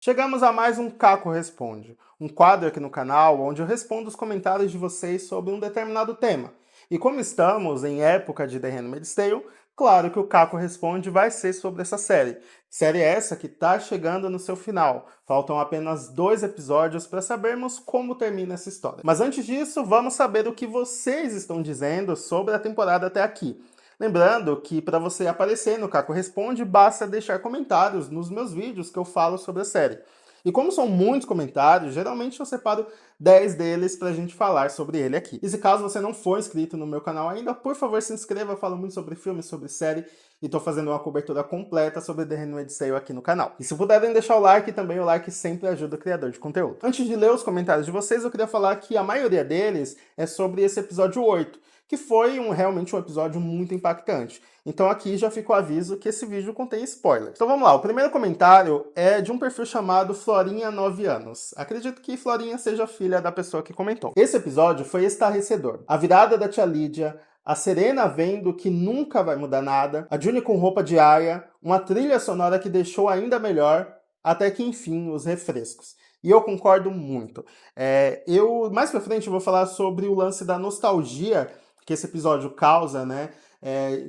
Chegamos a mais um Caco Responde, um quadro aqui no canal onde eu respondo os comentários de vocês sobre um determinado tema. E como estamos em época de The Handmaid's Tale, claro que o Caco Responde vai ser sobre essa série. Série essa que está chegando no seu final. Faltam apenas 2 episódios para sabermos como termina essa história. Mas antes disso, vamos saber o que vocês estão dizendo sobre a temporada até aqui. Lembrando que para você aparecer no Caco Responde, basta deixar comentários nos meus vídeos que eu falo sobre a série. E como são muitos comentários, geralmente eu separo 10 deles pra gente falar sobre ele aqui. E se caso você não for inscrito no meu canal ainda, por favor se inscreva, eu falo muito sobre filmes, sobre série, e tô fazendo uma cobertura completa sobre The Handmaid's Tale aqui no canal. E se puderem deixar o like, também o like sempre ajuda o criador de conteúdo. Antes de ler os comentários de vocês, eu queria falar que a maioria deles é sobre esse episódio 8, que foi realmente um episódio muito impactante. Então aqui já fica o aviso que esse vídeo contém spoilers. Então vamos lá, o primeiro comentário é de um perfil chamado Florinha 9 anos. Acredito que Florinha seja filha da pessoa que comentou. Esse episódio foi estarrecedor. A virada da tia Lídia, a Serena vendo que nunca vai mudar nada, a Juni com roupa de aia, uma trilha sonora que deixou ainda melhor, até que enfim, os refrescos. E eu concordo muito. Mais pra frente eu vou falar sobre o lance da nostalgia que esse episódio causa, né?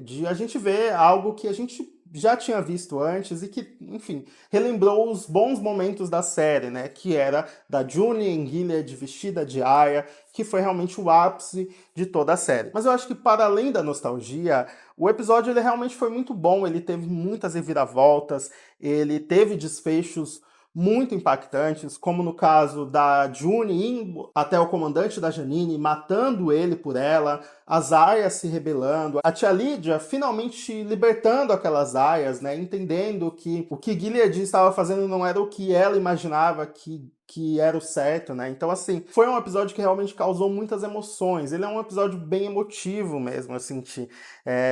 De a gente ver algo que a gente já tinha visto antes e que, enfim, relembrou os bons momentos da série, né? Que era da Juni em Gilead vestida de aia, que foi realmente o ápice de toda a série. Mas eu acho que para além da nostalgia, o episódio ele realmente foi muito bom, ele teve muitas reviravoltas, ele teve desfechos muito impactantes, como no caso da Juni indo até o comandante da Janine, matando ele por ela, as aias se rebelando, a tia Lídia finalmente libertando aquelas aias, né, entendendo que o que Gilead estava fazendo não era o que ela imaginava que era o certo, né? Então, assim, foi um episódio que realmente causou muitas emoções. Ele é um episódio bem emotivo mesmo, eu senti.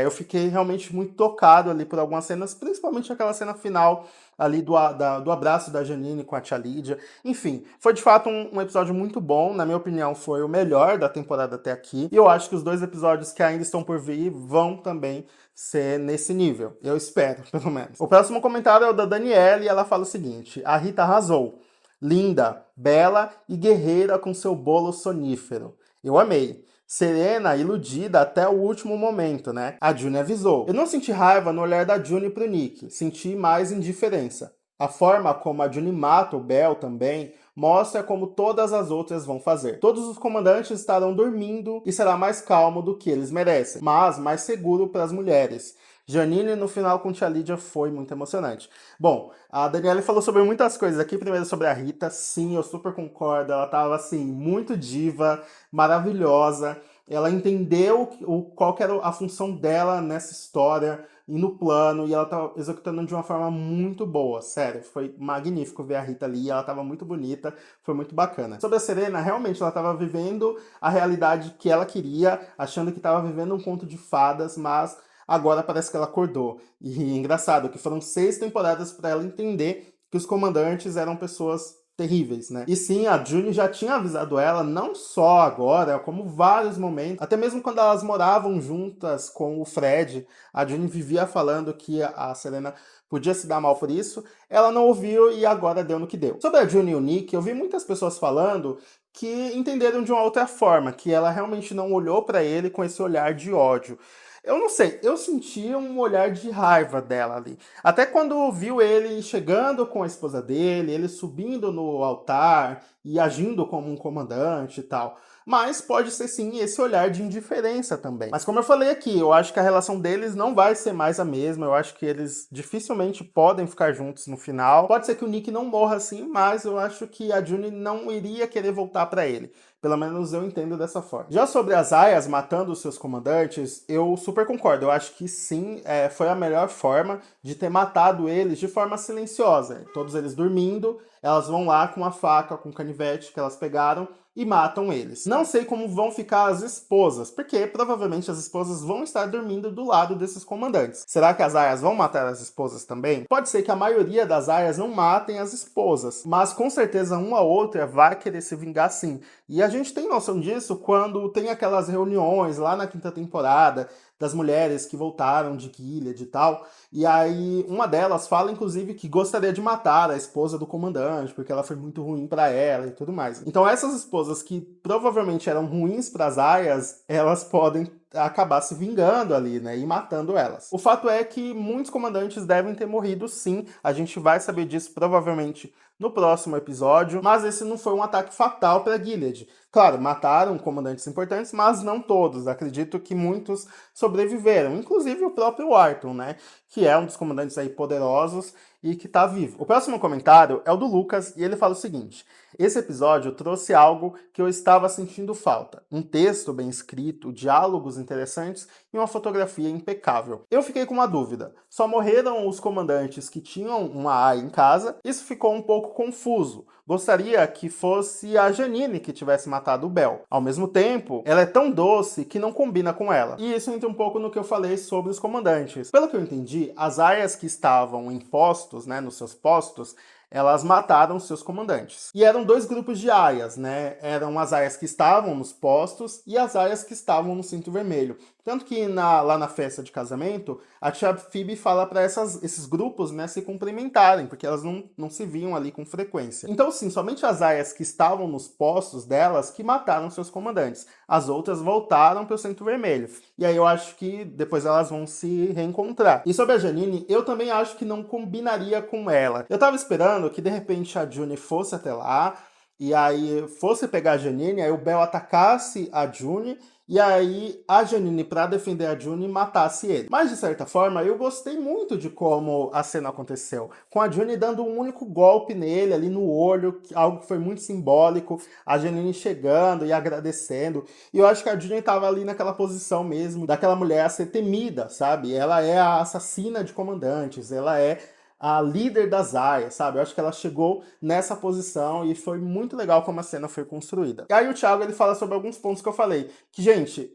Eu fiquei realmente muito tocado ali por algumas cenas, principalmente aquela cena final ali do abraço da Janine com a tia Lídia. Enfim, foi de fato um episódio muito bom, na minha opinião foi o melhor da temporada até aqui, e eu acho que os 2 episódios que ainda estão por vir vão também ser nesse nível, eu espero, pelo menos. O próximo comentário é o da Daniela e ela fala o seguinte: a Rita arrasou, linda, bela e guerreira com seu bolo sonífero. Eu amei. Serena, iludida até o último momento, né? A Juni avisou. Eu não senti raiva no olhar da Juni pro Nick, senti mais indiferença. A forma como a Juni mata o Bel também mostra como todas as outras vão fazer. Todos os comandantes estarão dormindo e será mais calmo do que eles merecem, mas mais seguro para as mulheres. Janine no final com tia Lídia foi muito emocionante. Bom, a Daniela falou sobre muitas coisas aqui. Primeiro sobre a Rita, sim, eu super concordo. Ela tava assim, muito diva, maravilhosa. Ela entendeu qual que era a função dela nessa história e no plano, e ela tá executando de uma forma muito boa, sério, foi magnífico ver a Rita ali, ela tava muito bonita, foi muito bacana. Sobre a Serena, realmente ela tava vivendo a realidade que ela queria, achando que tava vivendo um conto de fadas, mas agora parece que ela acordou. E é engraçado que foram 6 temporadas para ela entender que os comandantes eram pessoas terríveis, né? E sim, a Juni já tinha avisado ela, não só agora, como vários momentos, até mesmo quando elas moravam juntas com o Fred, a Juni vivia falando que a Serena podia se dar mal por isso, ela não ouviu e agora deu no que deu. Sobre a Juni e o Nick, eu vi muitas pessoas falando que entenderam de uma outra forma, que ela realmente não olhou para ele com esse olhar de ódio. Eu não sei, eu sentia um olhar de raiva dela ali. Até quando viu ele chegando com a esposa dele, ele subindo no altar e agindo como um comandante e tal. Mas pode ser sim esse olhar de indiferença também. Mas como eu falei aqui, eu acho que a relação deles não vai ser mais a mesma. Eu acho que eles dificilmente podem ficar juntos no final. Pode ser que o Nick não morra assim, mas eu acho que a Juni não iria querer voltar para ele. Pelo menos eu entendo dessa forma. Já sobre as aias matando os seus comandantes, eu super concordo. Eu acho que sim, foi a melhor forma de ter matado eles de forma silenciosa. Todos eles dormindo, elas vão lá com a faca, com o canivete que elas pegaram e matam eles. Não sei como vão ficar as esposas, porque provavelmente as esposas vão estar dormindo do lado desses comandantes. Será que as aias vão matar as esposas também? Pode ser que a maioria das aias não matem as esposas, mas com certeza uma ou outra vai querer se vingar sim. E a gente tem noção disso quando tem aquelas reuniões lá na 5ª temporada, das mulheres que voltaram de Gilead e tal. E aí uma delas fala, inclusive, que gostaria de matar a esposa do comandante, porque ela foi muito ruim pra ela e tudo mais. Então essas esposas que provavelmente eram ruins pras aias, elas podem acabar se vingando ali, né, e matando elas. O fato é que muitos comandantes devem ter morrido sim, a gente vai saber disso provavelmente no próximo episódio, mas esse não foi um ataque fatal para Gilead. Claro, mataram comandantes importantes, mas não todos. Acredito que muitos sobreviveram, inclusive o próprio Arthur, né, que é um dos comandantes aí poderosos e que tá vivo. O próximo comentário é o do Lucas e ele fala o seguinte: esse episódio trouxe algo que eu estava sentindo falta. Um texto bem escrito, diálogos interessantes e uma fotografia impecável. Eu fiquei com uma dúvida. Só morreram os comandantes que tinham uma AI em casa? Isso ficou um pouco confuso. Gostaria que fosse a Janine que tivesse matado o Bel. Ao mesmo tempo, ela é tão doce que não combina com ela. E isso entra um pouco no que eu falei sobre os comandantes. Pelo que eu entendi, as aias que estavam em postos, né, nos seus postos, elas mataram seus comandantes. E eram dois grupos de aias, né? Eram as aias que estavam nos postos e as aias que estavam no cinto vermelho. Tanto que lá na festa de casamento, a tia Phoebe fala para esses grupos, né, se cumprimentarem, porque elas não se viam ali com frequência. Então, sim, somente as aias que estavam nos postos delas que mataram seus comandantes. As outras voltaram para o cinto vermelho. E aí eu acho que depois elas vão se reencontrar. E sobre a Janine, eu também acho que não combinaria com ela. Eu tava esperando que de repente a June fosse até lá, e aí fosse pegar a Janine, aí o Bel atacasse a June, e aí a Janine, pra defender a June, matasse ele. Mas de certa forma, eu gostei muito de como a cena aconteceu. Com a June dando um único golpe nele, ali no olho, algo que foi muito simbólico, a Janine chegando e agradecendo. E eu acho que a June tava ali naquela posição mesmo, daquela mulher a ser temida, sabe? Ela é a assassina de comandantes, ela é a líder das aias, sabe? Eu acho que ela chegou nessa posição e foi muito legal como a cena foi construída. E aí o Thiago, ele fala sobre alguns pontos que eu falei. Que, gente,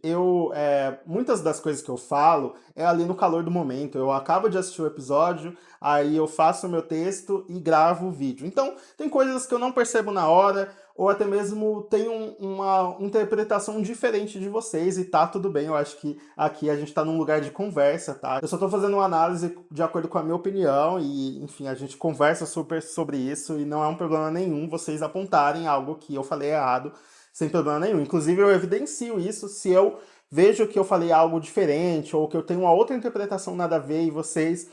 muitas das coisas que eu falo é ali no calor do momento. Eu acabo de assistir o episódio, aí eu faço o meu texto e gravo o vídeo. Então, tem coisas que eu não percebo na hora, ou até mesmo tem uma interpretação diferente de vocês, e tá tudo bem. Eu acho que aqui a gente tá num lugar de conversa, tá? Eu só tô fazendo uma análise de acordo com a minha opinião e, enfim, a gente conversa super sobre isso e não é um problema nenhum vocês apontarem algo que eu falei errado sem problema nenhum. Inclusive, eu evidencio isso se eu vejo que eu falei algo diferente ou que eu tenho uma outra interpretação nada a ver e vocês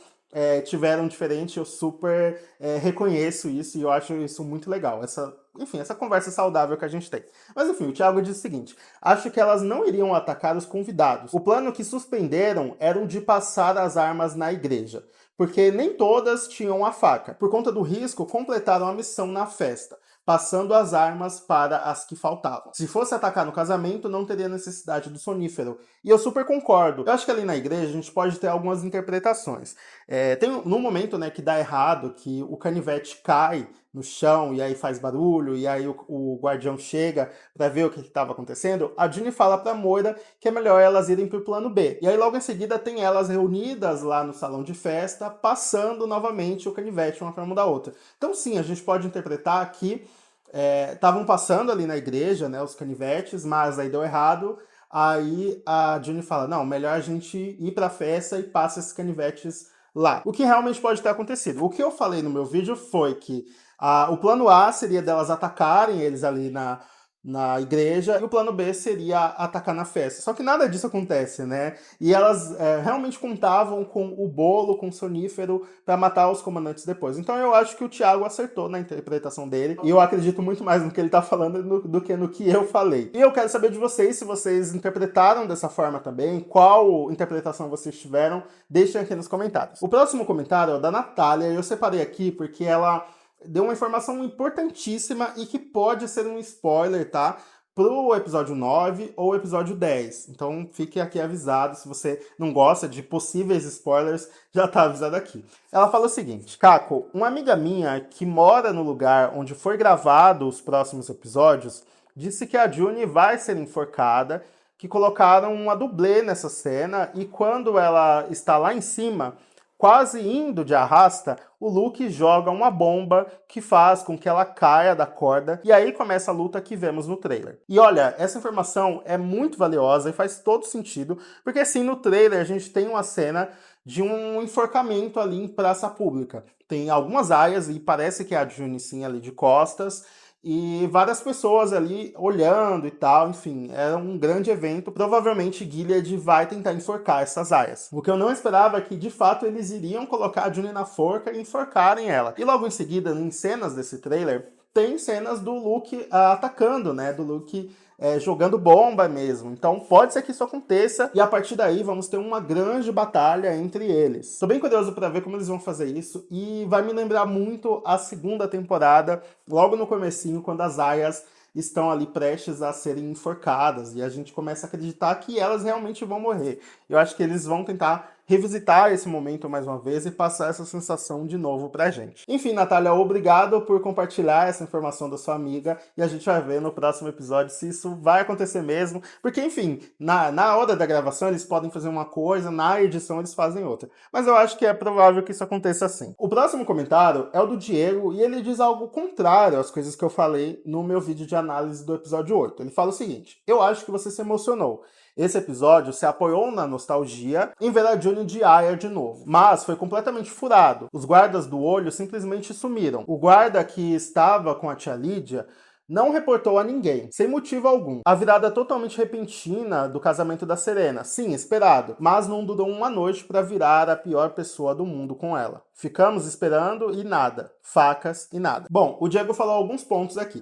tiveram diferente, eu super reconheço isso e eu acho isso muito legal. Essa conversa saudável que a gente tem. Mas enfim, o Thiago diz o seguinte: acho que elas não iriam atacar os convidados. O plano que suspenderam era o de passar as armas na igreja, porque nem todas tinham a faca. Por conta do risco, completaram a missão na festa, passando as armas para as que faltavam. Se fosse atacar no casamento, não teria necessidade do sonífero. E eu super concordo. Eu acho que ali na igreja a gente pode ter algumas interpretações. Tem no momento, né, que dá errado, que o canivete cai no chão e aí faz barulho, e aí o guardião chega para ver o que estava acontecendo, a Ginny fala pra Moira que é melhor elas irem pro plano B. E aí logo em seguida tem elas reunidas lá no salão de festa, passando novamente o canivete uma pra mão da outra. Então sim, a gente pode interpretar que estavam passando ali na igreja, né, os canivetes, mas aí deu errado. Aí a Ginny fala, não, melhor a gente ir pra festa e passa esses canivetes lá. O que realmente pode ter acontecido. O que eu falei no meu vídeo foi que o plano A seria delas atacarem eles ali na igreja, e o plano B seria atacar na festa. Só que nada disso acontece, né? E elas realmente contavam com o bolo, com o sonífero, para matar os comandantes depois. Então eu acho que o Thiago acertou na interpretação dele, e eu acredito muito mais no que ele tá falando do que no que eu falei. E eu quero saber de vocês, se vocês interpretaram dessa forma também, qual interpretação vocês tiveram, deixem aqui nos comentários. O próximo comentário é o da Natália, e eu separei aqui porque ela deu uma informação importantíssima e que pode ser um spoiler, tá? Pro episódio 9 ou episódio 10. Então fique aqui avisado, se você não gosta de possíveis spoilers, já tá avisado aqui. Ela fala o seguinte: Caco, uma amiga minha que mora no lugar onde foi gravado os próximos episódios, disse que a June vai ser enforcada, que colocaram uma dublê nessa cena e quando ela está lá em cima, quase indo de arrasta, o Luke joga uma bomba que faz com que ela caia da corda, e aí começa a luta que vemos no trailer. E olha, essa informação é muito valiosa e faz todo sentido, porque assim, no trailer a gente tem uma cena de um enforcamento ali em praça pública. Tem algumas aias e parece que é a June sim ali de costas, e várias pessoas ali olhando e tal, enfim, é um grande evento. Provavelmente Gilead vai tentar enforcar essas aias. O que eu não esperava é que, de fato, eles iriam colocar a June na forca e enforcarem ela. E logo em seguida, em cenas desse trailer, tem cenas do Luke atacando, né, do Luke jogando bomba mesmo. Então pode ser que isso aconteça e a partir daí vamos ter uma grande batalha entre eles. Tô bem curioso para ver como eles vão fazer isso e vai me lembrar muito a segunda temporada, logo no comecinho, quando as aias estão ali prestes a serem enforcadas e a gente começa a acreditar que elas realmente vão morrer. Eu acho que eles vão tentar revisitar esse momento mais uma vez e passar essa sensação de novo pra gente. Enfim, Natália, obrigado por compartilhar essa informação da sua amiga e a gente vai ver no próximo episódio se isso vai acontecer mesmo, porque enfim, na hora da gravação eles podem fazer uma coisa, na edição eles fazem outra. Mas eu acho que é provável que isso aconteça assim. O próximo comentário é o do Diego e ele diz algo contrário às coisas que eu falei no meu vídeo de análise do episódio 8. Ele fala o seguinte: eu acho que você se emocionou. Esse episódio se apoiou na nostalgia em ver a June de Aya de novo, mas foi completamente furado. Os guardas do olho simplesmente sumiram. O guarda que estava com a tia Lídia não reportou a ninguém, sem motivo algum. A virada totalmente repentina do casamento da Serena, sim, esperado, mas não durou uma noite para virar a pior pessoa do mundo com ela. Ficamos esperando e nada, facas e nada. Bom, o Diego falou alguns pontos aqui.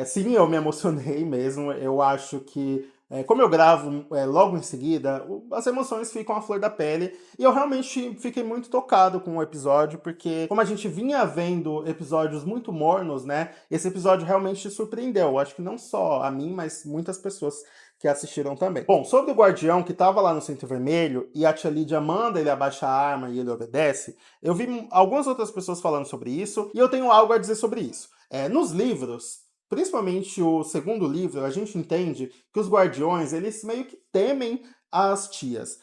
Sim, eu me emocionei mesmo, eu acho que como eu gravo logo em seguida, as emoções ficam à flor da pele. E eu realmente fiquei muito tocado com o episódio, porque como a gente vinha vendo episódios muito mornos, né? Esse episódio realmente surpreendeu. Acho que não só a mim, mas muitas pessoas que assistiram também. Bom, sobre o guardião que estava lá no Centro Vermelho e a tia Lídia manda ele abaixar a arma e ele obedece, eu vi algumas outras pessoas falando sobre isso e eu tenho algo a dizer sobre isso. Nos livros, principalmente o segundo livro, a gente entende que os guardiões, eles meio que temem as tias.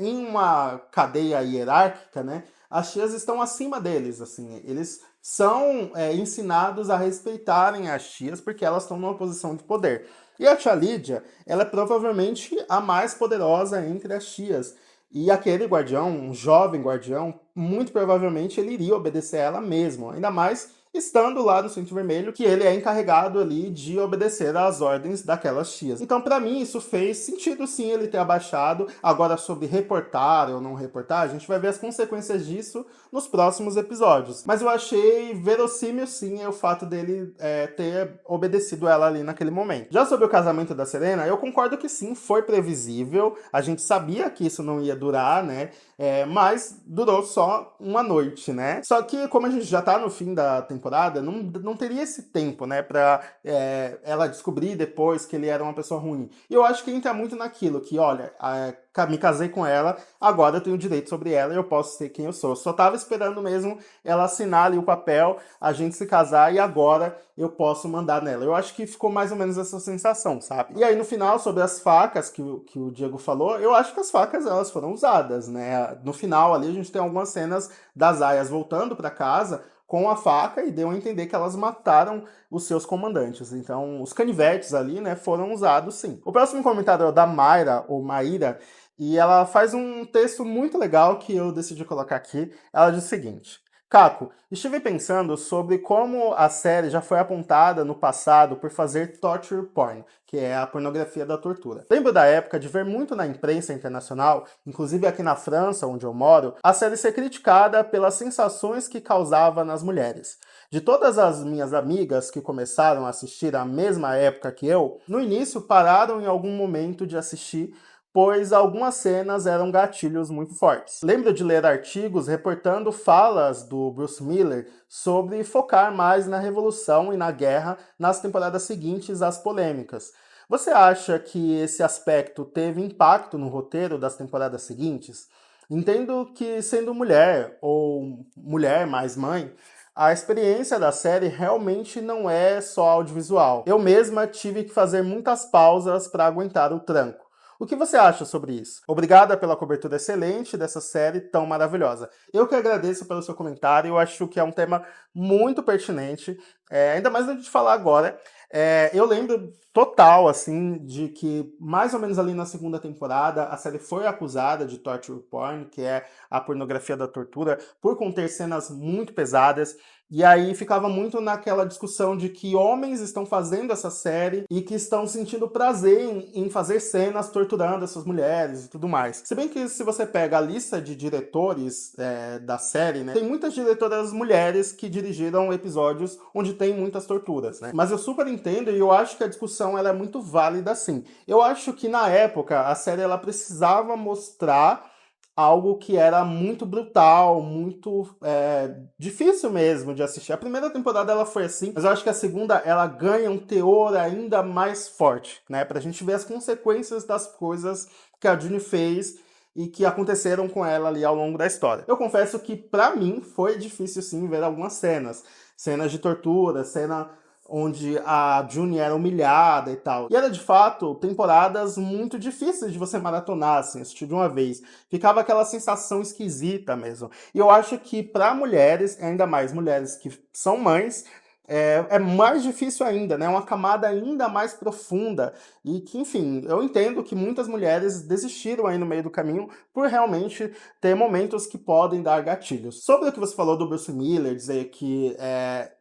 Em uma cadeia hierárquica, né, as tias estão acima deles, assim, eles são ensinados a respeitarem as tias porque elas estão numa posição de poder. E a tia Lídia, ela é provavelmente a mais poderosa entre as tias. E aquele guardião, um jovem guardião, muito provavelmente ele iria obedecer a ela mesmo, ainda mais estando lá no Centro Vermelho, que ele é encarregado ali de obedecer às ordens daquelas tias. Então, pra mim, isso fez sentido sim ele ter abaixado. Agora, sobre reportar ou não reportar, a gente vai ver as consequências disso nos próximos episódios. Mas eu achei verossímil sim o fato dele ter obedecido ela ali naquele momento. Já sobre o casamento da Serena, eu concordo que sim, foi previsível. A gente sabia que isso não ia durar, né? Mas durou só uma noite, né? Só que como a gente já tá no fim da temporada, não teria esse tempo, né, pra ela descobrir depois que ele era uma pessoa ruim. E eu acho que entra muito naquilo que, olha, me casei com ela, agora eu tenho direito sobre ela e eu posso ser quem eu sou. Eu só tava esperando mesmo ela assinar ali o papel, a gente se casar e agora eu posso mandar nela. Eu acho que ficou mais ou menos essa sensação, sabe? E aí no final, sobre as facas que o Diego falou, eu acho que as facas elas foram usadas, né? No final ali a gente tem algumas cenas das aias voltando para casa com a faca e deu a entender que elas mataram os seus comandantes. Então, os canivetes ali, né, foram usados sim. O próximo comentário é o da Mayra, ou Maíra, e ela faz um texto muito legal que eu decidi colocar aqui. Ela diz o seguinte: Caco, estive pensando sobre como a série já foi apontada no passado por fazer torture porn, que é a pornografia da tortura. Lembro da época de ver muito na imprensa internacional, inclusive aqui na França, onde eu moro, a série ser criticada pelas sensações que causava nas mulheres. De todas as minhas amigas que começaram a assistir à mesma época que eu, no início pararam em algum momento de assistir, pois algumas cenas eram gatilhos muito fortes. Lembro de ler artigos reportando falas do Bruce Miller sobre focar mais na revolução e na guerra nas temporadas seguintes às polêmicas. Você acha que esse aspecto teve impacto no roteiro das temporadas seguintes? Entendo que, sendo mulher ou mulher mais mãe, a experiência da série realmente não é só audiovisual. Eu mesma tive que fazer muitas pausas para aguentar o tranco. O que você acha sobre isso? Obrigada pela cobertura excelente dessa série tão maravilhosa. Eu que agradeço pelo seu comentário, eu acho que é um tema muito pertinente, ainda mais a gente falar agora. Eu lembro total, assim, de que mais ou menos ali na segunda temporada a série foi acusada de torture porn, que é a pornografia da tortura, por conter cenas muito pesadas. E aí ficava muito naquela discussão de que homens estão fazendo essa série e que estão sentindo prazer em fazer cenas torturando essas mulheres e tudo mais. Se bem que se você pega a lista de diretores da série, né, tem muitas diretoras mulheres que dirigiram episódios onde tem muitas torturas, né? Mas eu super entendo e eu acho que a discussão ela é muito válida, sim. Eu acho que na época a série ela precisava mostrar algo que era muito brutal, muito difícil mesmo de assistir. A primeira temporada ela foi assim, mas eu acho que a segunda ela ganha um teor ainda mais forte, né? Pra gente ver as consequências das coisas que a Juni fez e que aconteceram com ela ali ao longo da história. Eu confesso que pra mim foi difícil sim ver algumas cenas de tortura, cena onde a Juni era humilhada e tal. E era, de fato, temporadas muito difíceis de você maratonar, assim, assistir de uma vez. Ficava aquela sensação esquisita mesmo. E eu acho que para mulheres, ainda mais mulheres que são mães, é mais difícil ainda, né? É uma camada ainda mais profunda e que, enfim, eu entendo que muitas mulheres desistiram aí no meio do caminho por realmente ter momentos que podem dar gatilhos. Sobre o que você falou do Bruce Miller, dizer que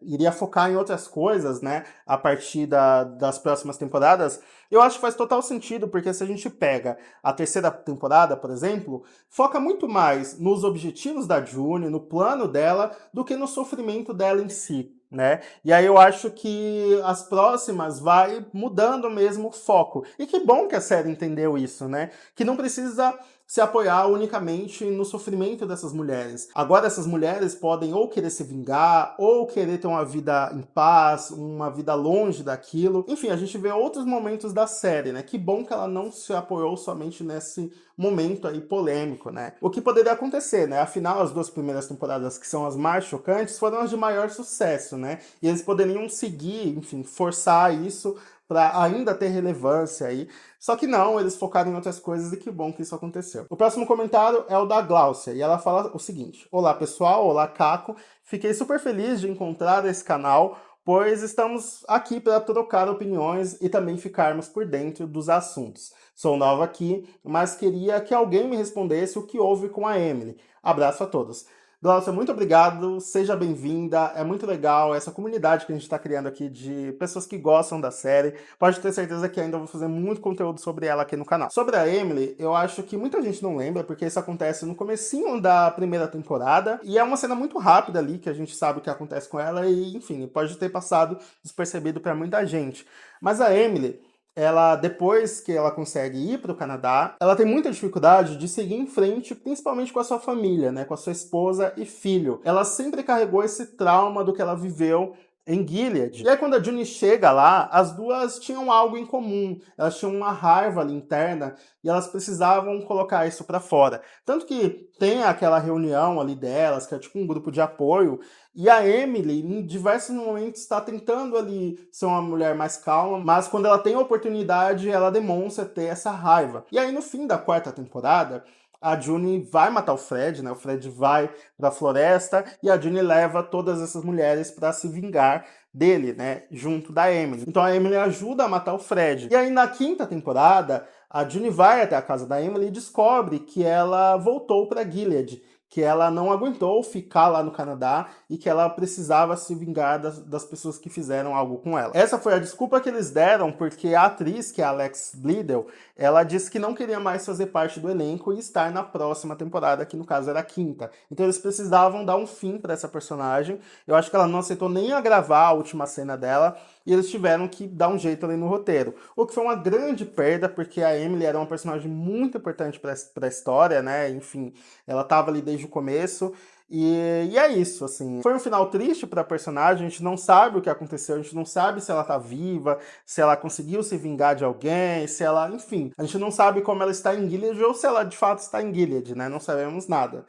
iria focar em outras coisas, né, a partir das próximas temporadas, eu acho que faz total sentido, porque se a gente pega a terceira temporada, por exemplo, foca muito mais nos objetivos da June, no plano dela, do que no sofrimento dela em si, né? E aí eu acho que as próximas vai mudando mesmo o foco. E que bom que a série entendeu isso, né? Que não precisa se apoiar unicamente no sofrimento dessas mulheres. Agora essas mulheres podem ou querer se vingar, ou querer ter uma vida em paz, uma vida longe daquilo. Enfim, a gente vê outros momentos da série, né? Que bom que ela não se apoiou somente nesse momento aí polêmico, né? O que poderia acontecer, né? Afinal, as duas primeiras temporadas, que são as mais chocantes, foram as de maior sucesso, né? E eles poderiam seguir, enfim, forçar isso para ainda ter relevância aí. Só que não, eles focaram em outras coisas e que bom que isso aconteceu. O próximo comentário é o da Gláucia, e ela fala o seguinte: olá pessoal, olá Caco, fiquei super feliz de encontrar esse canal, pois estamos aqui para trocar opiniões e também ficarmos por dentro dos assuntos. Sou nova aqui, mas queria que alguém me respondesse o que houve com a Emily. Abraço a todos. Glaucia, muito obrigado, seja bem-vinda, é muito legal essa comunidade que a gente está criando aqui de pessoas que gostam da série. Pode ter certeza que ainda vou fazer muito conteúdo sobre ela aqui no canal. Sobre a Emily, eu acho que muita gente não lembra, porque isso acontece no comecinho da primeira temporada, e é uma cena muito rápida ali, que a gente sabe o que acontece com ela, e enfim, pode ter passado despercebido para muita gente. Mas a Emily, ela, depois que ela consegue ir para o Canadá, ela tem muita dificuldade de seguir em frente, principalmente com a sua família, né, com a sua esposa e filho. Ela sempre carregou esse trauma do que ela viveu em Gilead. E aí quando a Juni chega lá, as duas tinham algo em comum. Elas tinham uma raiva ali interna e elas precisavam colocar isso para fora. Tanto que tem aquela reunião ali delas, que é tipo um grupo de apoio, e a Emily, em diversos momentos, está tentando ali ser uma mulher mais calma, mas quando ela tem a oportunidade, ela demonstra ter essa raiva. E aí no fim da quarta temporada, a Juni vai matar o Fred, né? O Fred vai pra floresta e a Juni leva todas essas mulheres para se vingar dele, né? Junto da Emily. Então a Emily ajuda a matar o Fred. E aí na quinta temporada, a Juni vai até a casa da Emily e descobre que ela voltou para Gilead, que ela não aguentou ficar lá no Canadá e que ela precisava se vingar das pessoas que fizeram algo com ela. Essa foi a desculpa que eles deram, porque a atriz, que é a Alex Bledel, ela disse que não queria mais fazer parte do elenco e estar na próxima temporada, que no caso era a quinta. Então eles precisavam dar um fim para essa personagem. Eu acho que ela não aceitou nem a gravar a última cena dela, e eles tiveram que dar um jeito ali no roteiro. O que foi uma grande perda, porque a Emily era uma personagem muito importante para a história, né? Enfim, ela estava ali desde o começo. E é isso, assim. Foi um final triste para a personagem, a gente não sabe o que aconteceu, a gente não sabe se ela tá viva, se ela conseguiu se vingar de alguém, se ela, enfim. A gente não sabe como ela está em Gilead ou se ela de fato está em Gilead, né? Não sabemos nada.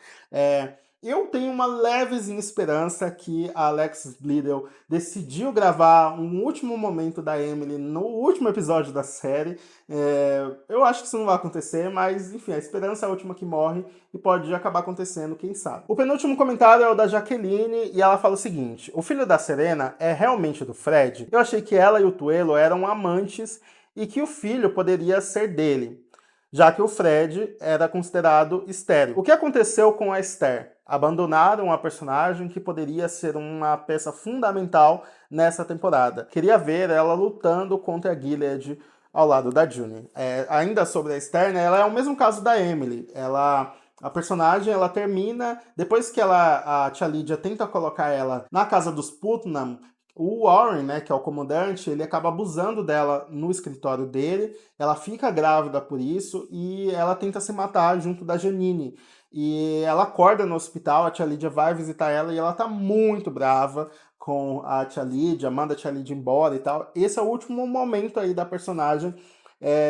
Eu tenho uma levezinha esperança que a Alexis Bledel decidiu gravar um último momento da Emily no último episódio da série. Eu acho que isso não vai acontecer, mas enfim, a esperança é a última que morre e pode acabar acontecendo, quem sabe. O penúltimo comentário é o da Jaqueline e ela fala o seguinte: o filho da Serena é realmente do Fred? Eu achei que ela e o Tuelo eram amantes e que o filho poderia ser dele, já que o Fred era considerado estéril. O que aconteceu com a Esther? Abandonaram a personagem que poderia ser uma peça fundamental nessa temporada. Queria ver ela lutando contra a Gilead ao lado da June. Ainda sobre a Esther, né, ela é o mesmo caso da Emily. A personagem, ela termina, depois que a tia Lydia tenta colocar ela na casa dos Putnam, o Warren, né, que é o comandante, ele acaba abusando dela no escritório dele, ela fica grávida por isso e ela tenta se matar junto da Janine. E ela acorda no hospital, a tia Lydia vai visitar ela e ela tá muito brava com a tia Lydia, manda a tia Lydia embora e tal. Esse é o último momento aí da personagem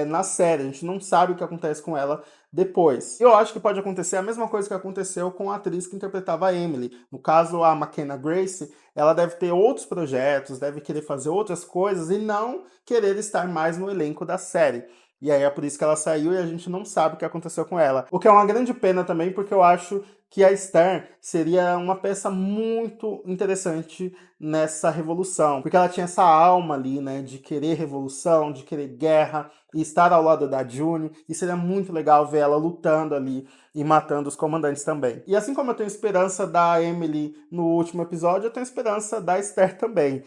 na série, a gente não sabe o que acontece com ela depois. Eu acho que pode acontecer a mesma coisa que aconteceu com a atriz que interpretava a Emily. No caso, a McKenna Grace, ela deve ter outros projetos, deve querer fazer outras coisas e não querer estar mais no elenco da série. E aí é por isso que ela saiu e a gente não sabe o que aconteceu com ela. O que é uma grande pena também, porque eu acho que a Esther seria uma peça muito interessante nessa revolução, porque ela tinha essa alma ali, né, de querer revolução, de querer guerra e estar ao lado da June, e seria muito legal ver ela lutando ali e matando os comandantes também. E assim como eu tenho esperança da Emily no último episódio, eu tenho esperança da Esther também.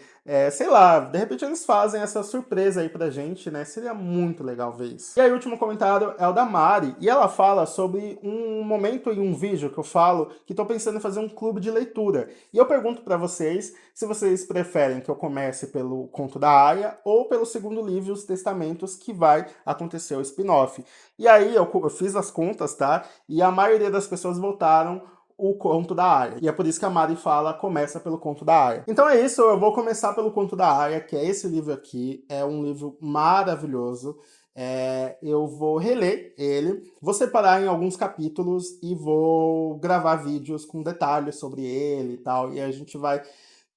Sei lá, de repente eles fazem essa surpresa aí pra gente, né? Seria muito legal ver isso. E aí o último comentário é o da Mari, e ela fala sobre um momento em um vídeo que eu falo que tô pensando em fazer um clube de leitura. E eu pergunto pra vocês se vocês preferem que eu comece pelo Conto da Aia ou pelo segundo livro, Os Testamentos, que vai acontecer o spin-off. E aí eu fiz as contas, tá? E a maioria das pessoas votaram o Conto da Aia. E é por isso que a Mari fala, começa pelo Conto da Aia. Então é isso, eu vou começar pelo Conto da Aia, que é esse livro aqui. É um livro maravilhoso. Eu vou reler ele, vou separar em alguns capítulos e vou gravar vídeos com detalhes sobre ele e tal. E a gente vai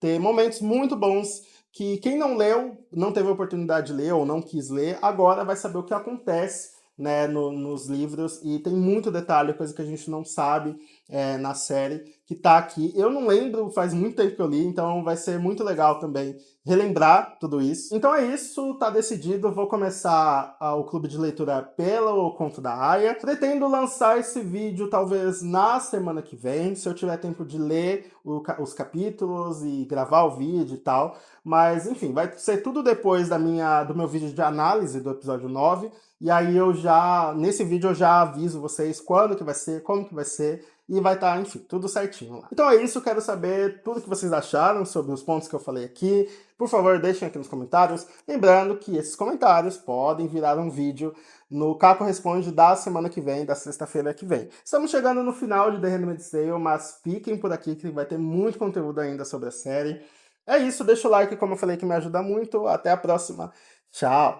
ter momentos muito bons que quem não leu, não teve a oportunidade de ler ou não quis ler, agora vai saber o que acontece, né, nos livros, e tem muito detalhe, coisa que a gente não sabe na série, que tá aqui. Eu não lembro, faz muito tempo que eu li, então vai ser muito legal também relembrar tudo isso. Então é isso, tá decidido, vou começar o clube de leitura pelo Conto da Aia. Pretendo lançar esse vídeo talvez na semana que vem, se eu tiver tempo de ler os capítulos e gravar o vídeo e tal. Mas enfim, vai ser tudo depois do meu vídeo de análise do episódio 9. E aí nesse vídeo eu já aviso vocês quando que vai ser, como que vai ser, e vai estar, enfim, tudo certinho lá. Então é isso, quero saber tudo que vocês acharam sobre os pontos que eu falei aqui. Por favor, deixem aqui nos comentários. Lembrando que esses comentários podem virar um vídeo no Caco Responde da semana que vem, da sexta-feira que vem. Estamos chegando no final de The Handmaid's Tale, mas fiquem por aqui que vai ter muito conteúdo ainda sobre a série. É isso, deixa o like, como eu falei, que me ajuda muito. Até a próxima. Tchau!